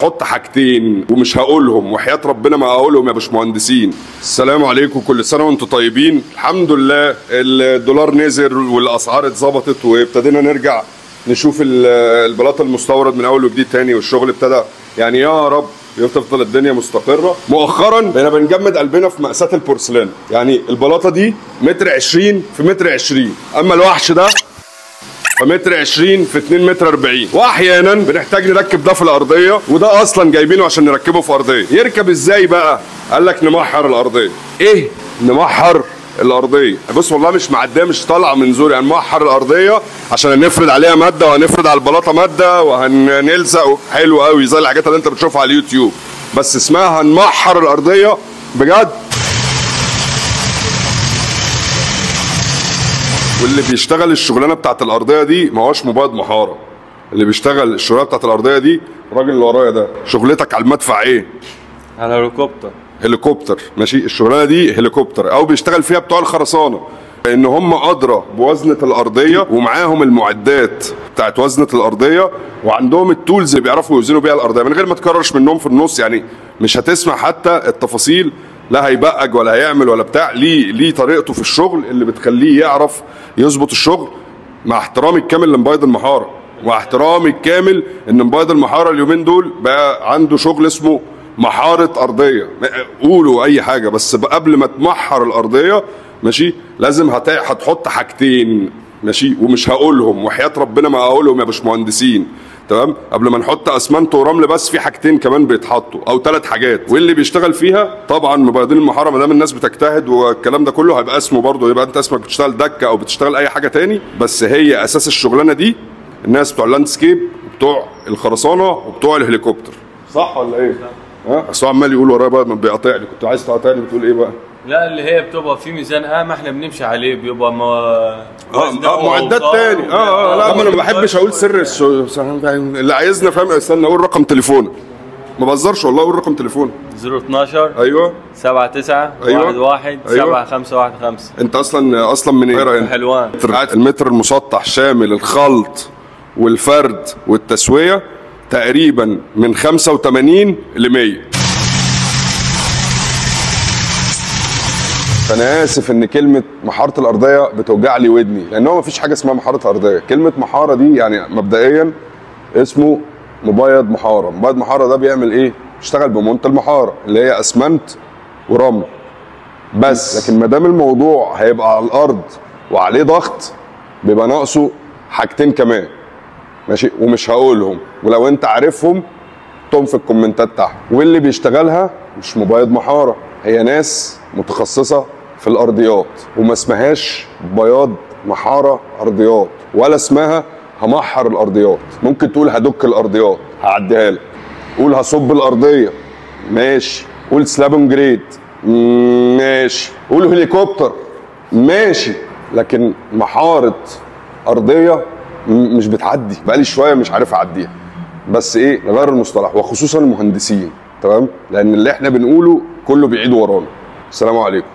حط حاجتين ومش هقولهم وحياة ربنا ما هقولهم يا باشمهندسين. السلام عليكم، كل سنة وانتم طيبين. الحمد لله الدولار نزل والاسعار اتظبطت وابتدينا نرجع نشوف البلاط المستورد من اول وجديد تاني، والشغل ابتدى يعني يا رب تفضل الدنيا مستقرة. مؤخرا بقينا بنجمد قلبنا في مقاسات البورسلان، يعني البلاطة دي متر 20 في متر 20، اما الوحش ده فمتر 20 في 2 متر 40، واحيانا بنحتاج نركب ده في الارضيه، وده اصلا جايبينه عشان نركبه في ارضيه. يركب ازاي بقى؟ قال لك نمحر الارضيه. ايه نمحر الارضيه؟ بص والله مش معديه، مش طالعه من زوري. يعني نمحر الارضيه عشان هنفرد عليها ماده، وهنفرد على البلاطه ماده، وهنلزق. حلو قوي زي الحاجات اللي انت بتشوفها على اليوتيوب، بس اسمها هنمحر الارضيه بجد. واللي بيشتغل الشغلانه بتاعت الارضيه دي ما هوش مبيض محاره. اللي بيشتغل الشغلانه بتاعت الارضيه دي الراجل اللي ورايا ده. شغلتك على المدفع ايه؟ على هليكوبتر. هليكوبتر، ماشي. الشغلانه دي هليكوبتر، او بيشتغل فيها بتوع الخرسانه، لان هم ادرى بوزنه الارضيه، ومعاهم المعدات بتاعت وزنه الارضيه، وعندهم التولز اللي بيعرفوا يوزنوا بيها الارضيه من غير ما تكررش منهم في النص. يعني مش هتسمع حتى التفاصيل، لا هيبقج ولا هيعمل ولا بتاع. ليه طريقته في الشغل اللي بتخليه يعرف يظبط الشغل. مع احترامي الكامل لمبيض المحاره، واحترامي الكامل ان مبيض المحاره اليومين دول بقى عنده شغل اسمه محاره ارضيه. قولوا اي حاجه، بس قبل ما تمحر الارضيه ماشي لازم هتحط حاجتين، ماشي، ومش هقولهم وحياة ربنا ما هقولهم يا باشمهندسين، تمام؟ قبل ما نحط اسمنت ورمل بس في حاجتين كمان بيتحطوا، او 3 حاجات. واللي بيشتغل فيها طبعا مبيضين المحاره، ما دام الناس بتجتهد والكلام ده كله هيبقى اسمه برضه، يبقى انت اسمك بتشتغل دكه او بتشتغل اي حاجه تاني، بس هي اساس الشغلانه دي الناس بتوع اللاندسكيب وبتوع الخرسانه وبتوع الهليكوبتر. صح ولا ايه؟ ها؟ اصل عمال يقول ورايا بقى، ما بيقاطعني. كنت عايز تقاطعني، بتقول ايه بقى؟ لا اللي هي بتبقى في ميزان ما احنا بنمشي عليه، بيبقى معدات تاني. لا ما انا ما بحبش اقول سر اللي عايزنا، فاهم؟ استنى اقول رقم تليفونك، ما بهزرش والله. اقول رقم تليفون 012 ايوه 79 11 7515. انت اصلا من ايه؟ من حلوان. المتر المسطح شامل الخلط والفرد والتسويه تقريبا من 85 ل 100. فانا اسف ان كلمه محاره الارضيه بتوجع لي ودني، لان هو مفيش حاجه اسمها محاره ارضيه. كلمه محاره دي يعني مبدئيا اسمه مبيض محاره. مبيض محاره ده بيعمل ايه؟ بيشتغل بمنتج المحاره اللي هي اسمنت ورمل بس. لكن ما دام الموضوع هيبقى على الارض وعليه ضغط، بيبقى ناقصه حاجتين كمان، ماشي، ومش هقولهم، ولو انت عارفهم حطهم في الكومنتات تحت. واللي بيشتغلها مش مبيض محاره، هي ناس متخصصه في الارضيات، وما اسمهاش بياض محاره ارضيات، ولا اسمها همحر الارضيات. ممكن تقول هدك الارضيات، هعديها لك. قول هصب الارضيه، ماشي. قول سلابون جريد، ماشي. قول هليكوبتر، ماشي. لكن محاره ارضيه مش بتعدي. بقالي شويه مش عارف اعديها، بس ايه، نغير المصطلح، وخصوصا المهندسين، تمام؟ لان اللي احنا بنقوله كله بيعيد ورانا. السلام عليكم.